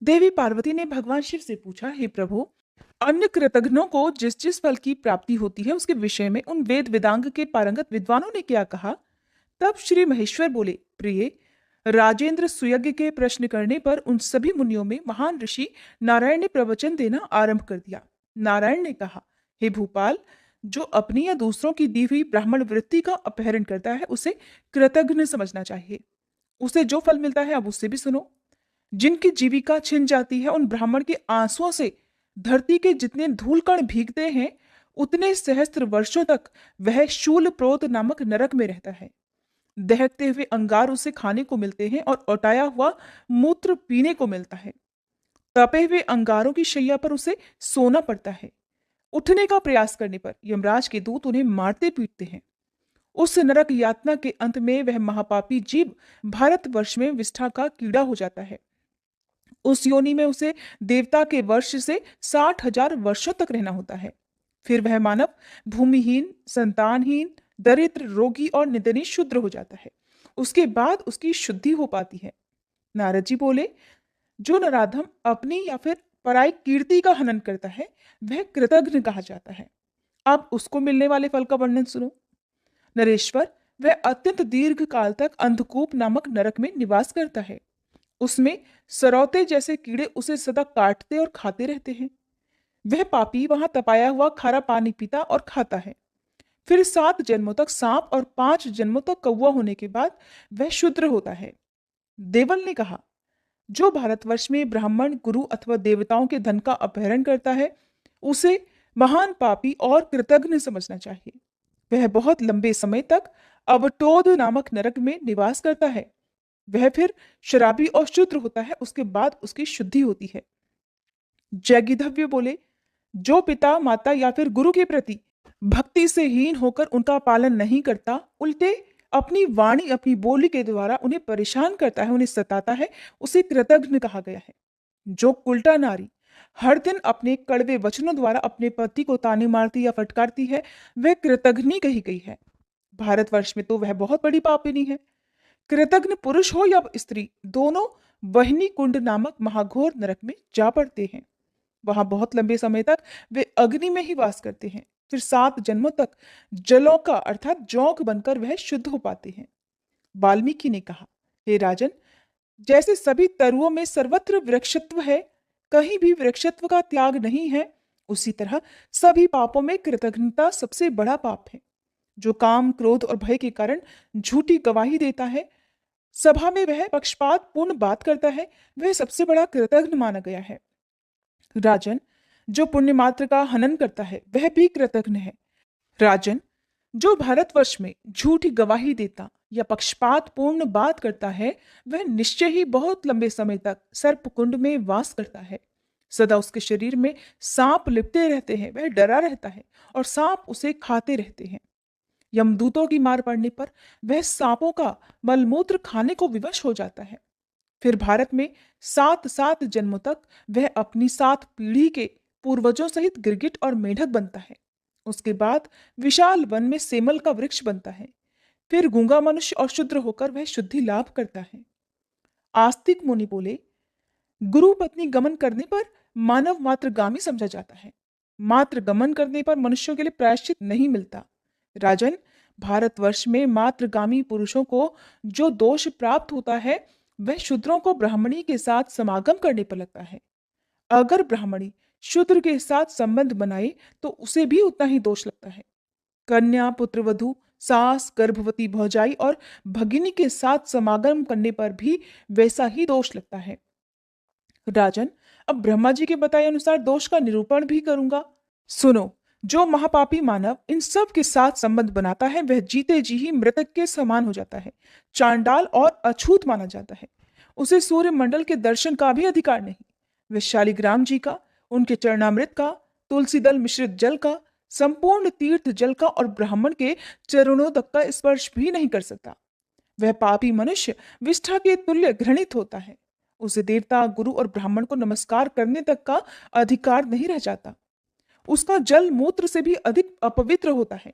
देवी पार्वती ने भगवान शिव से पूछा, हे प्रभु, अन्य कृतघ्नों को जिस जिस फल की प्राप्ति होती है उसके विषय में उन वेद वेदांग के पारंगत विद्वानों ने क्या कहा। तब श्री महेश्वर बोले, प्रिय राजेंद्र, सुयज्ञ के प्रश्न करने पर उन सभी मुनियों में महान ऋषि नारायण ने प्रवचन देना आरंभ कर दिया। नारायण ने कहा, हे भूपाल, जो अपनी या दूसरों की दी हुई ब्राह्मण वृत्ति का अपहरण करता है उसे कृतघ्न समझना चाहिए। उसे जो फल मिलता है अब उससे भी सुनो। जिनकी जीविका छिन जाती है उन ब्राह्मण के आंसुओं से धरती के जितने धूलकण भीगते हैं उतने सहस्त्र वर्षों तक वह शूल प्रोत नामक नरक में रहता है। दहकते हुए अंगार उसे खाने को मिलते हैं और औटाया हुआ मूत्र पीने को मिलता है। तपे हुए अंगारों की शैया पर उसे सोना पड़ता है। उठने का प्रयास करने पर यमराज के दूत उन्हें मारते पीटते हैं। उस नरक यातना के अंत में वह महापापी जीव भारतवर्ष में विष्ठा का कीड़ा हो जाता है। उस योनि में उसे देवता के वर्ष से 60,000 वर्षों तक रहना होता है। फिर वह मानव भूमिहीन, संतानहीन, दरिद्र, रोगी और निधनी शूद्र हो जाता है। उसके बाद उसकी शुद्धि हो पाती है। नारद जी बोले, जो नराधम अपनी या फिर पराई कीर्ति का हनन करता है वह कृतघ्न कहा जाता है। अब उसको मिलने वाले फल का वर्णन सुनो। नरेश्वर, वह अत्यंत दीर्घ काल तक अंधकूप नामक नरक में निवास करता है। उसमें सरौते जैसे कीड़े उसे सदा काटते और खाते रहते हैं। वह पापी वहां तपाया हुआ खारा पानी पीता और खाता है। फिर 7 जन्मों तक सांप और 5 जन्मों तक कौवा होने के बाद वह शूद्र होता है। देवल ने कहा, जो भारतवर्ष में ब्राह्मण, गुरु अथवा देवताओं के धन का अपहरण करता है उसे महान पापी और कृतघ्न समझना चाहिए। वह बहुत लंबे समय तक अवटोद नामक नरक में निवास करता है। वह फिर शराबी और शूद्र होता है, उसके बाद उसकी शुद्धि होती है। जैगिधव्य बोले, जो पिता, माता या फिर गुरु के प्रति भक्ति से हीन होकर उनका पालन नहीं करता, उल्टे अपनी वाणी, अपनी बोली के द्वारा उन्हें परेशान करता है, उन्हें सताता है, उसे कृतघ्न कहा गया है। जो उल्टा नारी हर दिन अपने कड़वे वचनों द्वारा अपने पति को ताने मारती या फटकारती है वह कृतघ्नी कही गई है। भारतवर्ष में तो वह बहुत बड़ी पापिनी है। कृतघ्न पुरुष हो या स्त्री, दोनों वहनी कुंड नामक महाघोर नरक में जा पड़ते हैं। वहां बहुत लंबे समय तक वे अग्नि में ही वास करते हैं। फिर 7 जन्मों तक जलों का अर्थात जौक बनकर वह शुद्ध हो पाते हैं। वाल्मीकि ने कहा, हे राजन, जैसे सभी तरुओं में सर्वत्र वृक्षत्व है, कहीं भी वृक्षत्व का त्याग नहीं है, उसी तरह सभी पापों में कृतघ्नता सबसे बड़ा पाप है। जो काम, क्रोध और भय के कारण झूठी गवाही देता है, सभा में वह पक्षपात पूर्ण बात करता है, वह सबसे बड़ा कृतघ्न माना गया है। राजन, जो पुण्य मात्र का हनन करता है वह भी कृतघ्न है। राजन, जो भारतवर्ष में झूठी गवाही देता या पक्षपात पूर्ण बात करता है वह निश्चय ही बहुत लंबे समय तक सर्पकुंड में वास करता है। सदा उसके शरीर में सांप लिपटे रहते हैं, वह डरा रहता है और सांप उसे खाते रहते हैं। यमदूतों की मार पड़ने पर वह सांपों का मलमूत्र खाने को विवश हो जाता है। फिर भारत में 7 जन्मों तक वह अपनी 7 पीढ़ी के पूर्वजों सहित गिरगिट और मेढक बनता है। उसके बाद विशाल वन में सेमल का वृक्ष बनता है। फिर गूंगा मनुष्य और शूद्र होकर वह शुद्धि लाभ करता है। आस्तिक मुनि बोले, गुरु पत्नी गमन करने पर मानव मात्रगामी समझा जाता है। मात्र गमन करने पर मनुष्यों के लिए प्रायश्चित नहीं मिलता। राजन, भारतवर्ष में मात्रगामी पुरुषों को जो दोष प्राप्त होता है वह शूद्रों को ब्राह्मणी के साथ समागम करने पर लगता है। अगर ब्राह्मणी शूद्र के साथ संबंध बनाए तो उसे भी उतना ही दोष लगता है। कन्या, पुत्रवधू, सास, गर्भवती भौजाई और भगिनी के साथ समागम करने पर भी वैसा ही दोष लगता है। राजन, अब ब्रह्मा जी के बताए अनुसार दोष का निरूपण भी करूंगा, सुनो। जो महापापी मानव इन सब के साथ संबंध बनाता है वह जीते जी ही मृतक के समान हो जाता है, चांडाल और अछूत माना जाता है। उसे सूर्य मंडल के दर्शन का भी अधिकार नहीं। वह शालिग्राम जी का, उनके चरणामृत का, तुलसी दल मिश्रित जल का, संपूर्ण तीर्थ जल का और ब्राह्मण के चरणों तक का स्पर्श भी नहीं कर सकता। वह पापी मनुष्य विष्ठा के तुल्य घृणित होता है। उसे देवता, गुरु और ब्राह्मण को नमस्कार करने तक का अधिकार नहीं रह जाता। उसका जल मूत्र से भी अधिक अपवित्र होता है।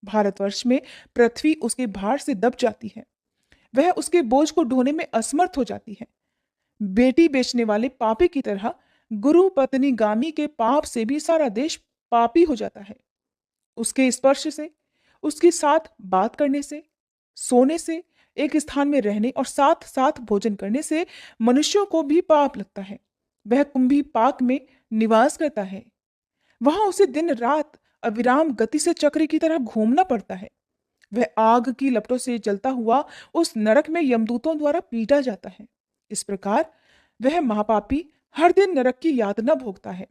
भारतवर्ष में पृथ्वी उसके भार से दब जाती है। वह उसके बोझ को ढोने में असमर्थ हो जाती है। बेटी बेचने वाले पापी की तरह गुरु पत्नी गामी के पाप से भी सारा देश पापी हो जाता है। उसके स्पर्श से, उसके साथ बात करने से, सोने से, एक स्थान में रहने और साथ साथ भोजन करने से मनुष्यों को भी पाप लगता है। वह कुंभी पाक में निवास करता है। वहां उसे दिन रात अविराम गति से चक्र की तरह घूमना पड़ता है। वह आग की लपटों से जलता हुआ उस नरक में यमदूतों द्वारा पीटा जाता है। इस प्रकार वह महापापी हर दिन नरक की यातना भोगता है।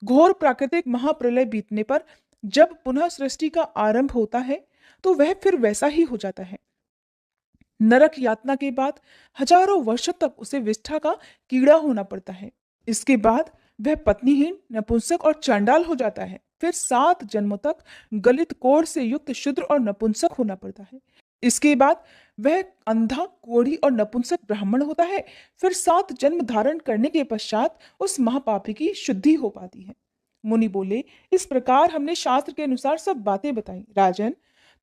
घोर प्राकृतिक महाप्रलय बीतने पर जब पुनः सृष्टि का आरंभ होता है तो वह फिर वैसा ही हो जाता है। नरक यातना के बाद हजारों वर्षों तक उसे विष्ठा का कीड़ा होना पड़ता है। इसके बाद वह पत्नीहीन, नपुंसक और चांडाल हो जाता है। फिर 7 जन्मों तक गलित कोढ़ से युक्त शूद्र और नपुंसक होना पड़ता है। इसके बाद वह अंधा, कोढ़ी और नपुंसक ब्राह्मण होता है। फिर 7 जन्म धारण करने के पश्चात उस महापापी की शुद्धि हो पाती है। मुनि बोले, इस प्रकार हमने शास्त्र के अनुसार सब बातें बताई। राजन,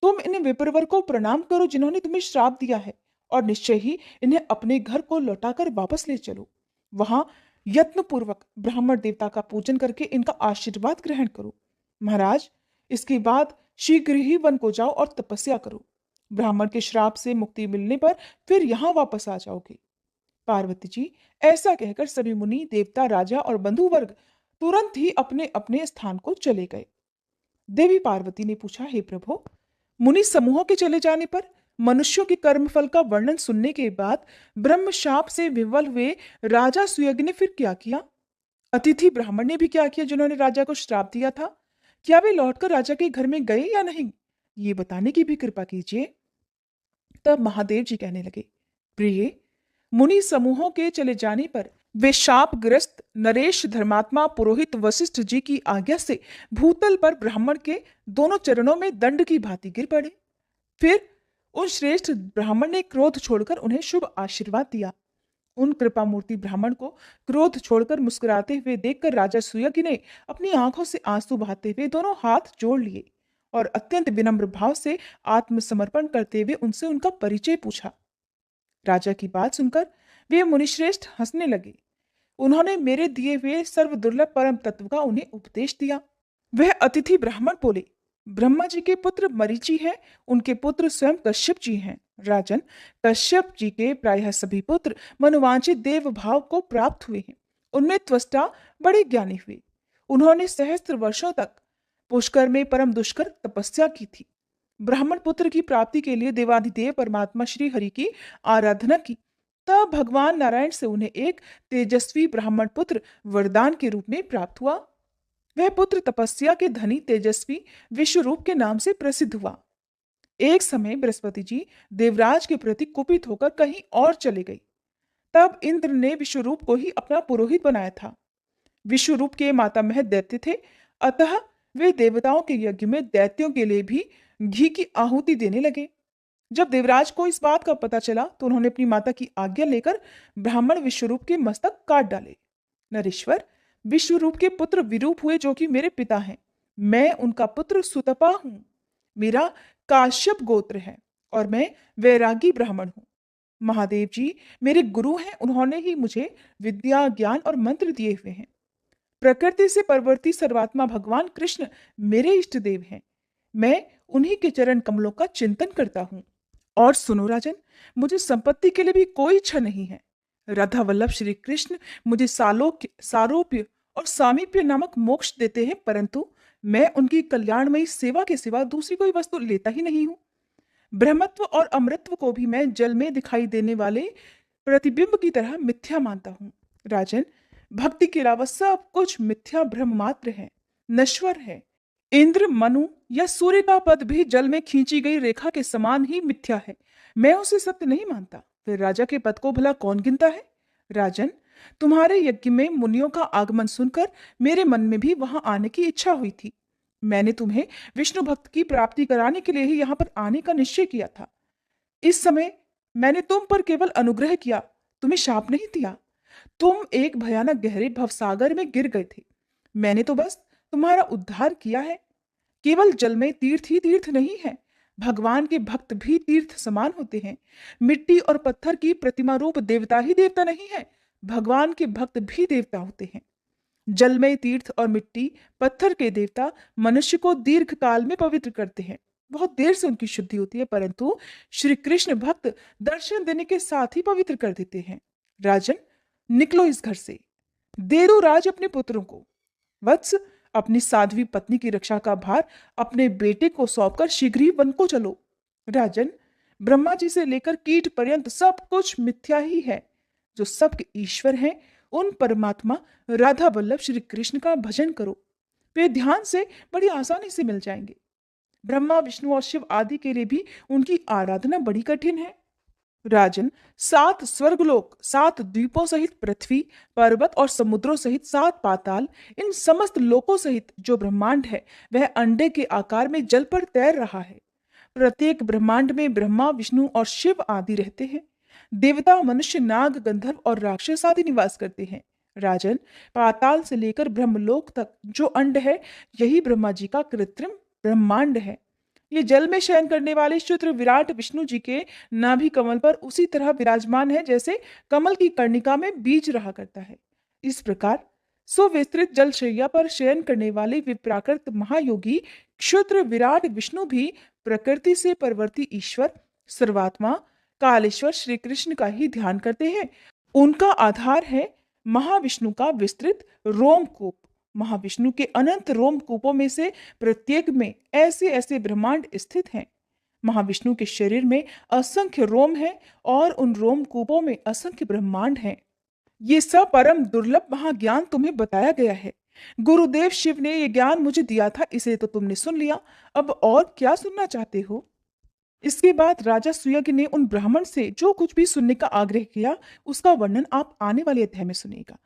तुम इन विप्रवर को प्रणाम करो जिन्होंने तुम्हें श्राप दिया है, और निश्चय ही इन्हें अपने घर को लौटाकर वापस ले चलो। वहां यत्न पूर्वक ब्राह्मण देवता का पूजन करके इनका आशीर्वाद ग्रहण करो। महाराज, इसके बाद शीघ्र ही वन को जाओ और तपस्या करो। ब्राह्मण के श्राप से मुक्ति मिलने पर फिर यहाँ वापस आ जाओगे। पार्वती जी, ऐसा कहकर सभी मुनि, देवता, राजा और बंधु वर्ग तुरंत ही अपने अपने स्थान को चले गए। देवी पार्वती ने पूछा, हे प्रभु, मुनि समूहों के चले जाने पर मनुष्यों के कर्मफल का वर्णन सुनने के बाद ब्रह्म शाप से विवल हुए राजा सुयज्ञ ने फिर क्या किया? अतिथि ब्राह्मण ने भी क्या किया जिन्होंने राजा को श्राप दिया था? क्या वे लौटकर राजा के घर में गए या नहीं? ये बताने की भी कृपा कीजिए। तब महादेव जी कहने लगे, प्रिय, मुनि समूहों के चले जाने पर वे शापग्रस्त नरेश धर्मात्मा पुरोहित वशिष्ठ जी की आज्ञा से भूतल पर ब्राह्मण के दोनों चरणों में दंड की भांति गिर पड़े। फिर उन श्रेष्ठ ब्राह्मण ने क्रोध छोड़कर उन्हें शुभ आशीर्वाद दिया। उन कृपा मूर्ति ब्राह्मण को क्रोध छोड़कर मुस्कुराते हुए देखकर राजा सुयज्ञ ने अपनी आंखों से आंसू बहाते हुए दोनों हाथ जोड़ लिए और अत्यंत विनम्र भाव से आत्मसमर्पण करते हुए उनसे उनका परिचय पूछा। राजा की बात सुनकर वे मुनिश्रेष्ठ हंसने लगे। उन्होंने मेरे दिए हुए सर्व दुर्लभ परम तत्व का उन्हें उपदेश दिया। वह अतिथि ब्राह्मण बोले, ब्रह्मा जी के पुत्र मरीचि हैं, उनके पुत्र स्वयं कश्यप जी हैं। राजन, कश्यप जी के प्रायः सभी पुत्र मनोवांछित देव भाव को प्राप्त हुए हैं। उनमें त्वष्टा बड़े ज्ञानी हुए। उन्होंने सहस्त्र वर्षों तक पुष्कर में परम दुष्कर तपस्या की थी। ब्राह्मण पुत्र की प्राप्ति के लिए देवाधिदेव परमात्मा श्री हरि की आराधना की। तब भगवान नारायण से उन्हें एक तेजस्वी ब्राह्मण पुत्र वरदान के रूप में प्राप्त हुआ। वह पुत्र तपस्या के धनी तेजस्वी विश्वरूप के नाम से प्रसिद्ध हुआ। एक समय बृहस्पति जी देवराज के प्रति कुपित होकर कहीं और चले गए। तब इंद्र ने विश्वरूप को ही अपना पुरोहित बनाया था। विश्वरूप के मातामह दैत्य थे, अतः वे देवताओं के यज्ञ में दैत्यों के लिए भी घी की आहुति देने लगे। जब देवराज को इस बात का पता चला तो उन्होंने अपनी माता की आज्ञा लेकर ब्राह्मण विश्वरूप के मस्तक काट डाले। नरेश्वर, विश्वरूप के पुत्र विरूप हुए जो कि मेरे पिता हैं। मैं उनका पुत्र सुतपा हूं। मेरा काश्यप गोत्र है और मैं वैरागी ब्राह्मण हूं। महादेव जी मेरे गुरु हैं। उन्होंने ही मुझे विद्या, ज्ञान और मंत्र दिए हुए हैं। प्रकृति से परवर्ती सर्वात्मा भगवान कृष्ण मेरे इष्ट देव हैं। मैं उन्हीं के चरण कमलों का चिंतन करता हूं। और सुनो राजन, मुझे संपत्ति के लिए भी कोई इच्छा नहीं है। राधा वल्लभ श्री कृष्ण मुझे सालोक्य, सारोप्य और सामीप्य नामक मोक्ष देते हैं, परंतु मैं उनकी कल्याणमयी सेवा के सिवा दूसरी कोई वस्तु लेता ही नहीं हूं। ब्रह्मत्व और अमृतत्व को भी मैं जल में दिखाई देने वाले प्रतिबिंब की तरह मिथ्या मानता हूं। राजन, भक्ति के अलावा सब कुछ मिथ्या ब्रह्म मात्र है, नश्वर है। इंद्र, मनु या सूर्य का पद भी जल में खींची गई रेखा के समान ही मिथ्या है। मैं उसे सत्य नहीं मानता। फिर राजा के पद को भला कौन गिनता है? राजन, तुम्हारे यज्ञ में मुनियों का आगमन सुनकर मेरे मन में भी वहां आने की इच्छा हुई थी। मैंने तुम्हें विष्णु भक्त की प्राप्ति कराने के लिए ही यहाँ पर आने का निश्चय किया था। इस समय मैंने तुम पर केवल अनुग्रह किया, तुम्हें शाप नहीं दिया। तुम एक भयानक गहरे भवसागर में गिर गए थे। मैंने तो बस तुम्हारा उद्धार किया है। केवल जल में तीर्थ ही तीर्थ नहीं है, भगवान के भक्त भी तीर्थ समान होते हैं। मिट्टी और पत्थर की प्रतिमा रूप देवता ही देवता नहीं है, भगवान के भक्त भी देवता होते हैं। जलमय तीर्थ और मिट्टी पत्थर के देवता मनुष्य को दीर्घ काल में पवित्र करते हैं। बहुत देर से उनकी शुद्धि होती है, परंतु श्री कृष्ण भक्त दर्शन देने के साथ ही पवित्र कर देते हैं। राजन, निकलो इस घर से। देरुराज अपने पुत्रों को, वत्स, अपनी साध्वी पत्नी की रक्षा का भार अपने बेटे को सौंपकर शीघ्र ही वन को चलो। राजन, ब्रह्मा जी से लेकर कीट पर्यंत सब कुछ मिथ्या ही है। जो सबके ईश्वर हैं, उन परमात्मा राधा वल्लभ श्री कृष्ण का भजन करो। वे ध्यान से बड़ी आसानी से मिल जाएंगे। ब्रह्मा, विष्णु और शिव आदि के लिए भी उनकी आराधना बड़ी कठिन है। राजन, 7 स्वर्गलोक, 7 द्वीपों सहित पृथ्वी, पर्वत और समुद्रों सहित 7 पाताल, इन समस्त लोकों सहित जो ब्रह्मांड है वह अंडे के आकार में जल पर तैर रहा है। प्रत्येक ब्रह्मांड में ब्रह्मा, विष्णु और शिव आदि रहते हैं। देवता, मनुष्य, नाग, गंधर्व और राक्षस आदि निवास करते हैं। राजन, पाताल से लेकर ब्रह्मलोक तक जो अंड है, यही ब्रह्मा जी का कृत्रिम ब्रह्मांड है। ये जल में शयन करने वाले शुद्र विराट विष्णु जी के नाभि कमल पर उसी तरह विराजमान है जैसे कमल की कर्णिका में बीज रहा करता है। इस प्रकार सुविस्तृत जलशैया पर शयन करने वाले विप्राकृत महायोगी क्षुद्र विराट विष्णु भी प्रकृति से परवर्ती ईश्वर, सर्वात्मा, कालेश्वर श्री कृष्ण का ही ध्यान करते हैं। उनका आधार है महाविष्णु का विस्तृत रोमकूप। महाविष्णु के अनंत रोमकूपों में से प्रत्येक में ऐसे ऐसे ब्रह्मांड स्थित हैं। महाविष्णु के शरीर में असंख्य रोम हैं और उन रोमकूपों में असंख्य ब्रह्मांड हैं। ये सब परम दुर्लभ महाज्ञान तुम्हें बताया गया है। गुरुदेव शिव ने ये ज्ञान मुझे दिया था, इसे तो तुमने सुन लिया। अब और क्या सुनना चाहते हो? इसके बाद राजा सुयज्ञ ने उन ब्राह्मण से जो कुछ भी सुनने का आग्रह किया, उसका वर्णन आप आने वाले अध्याय में सुनिएगा।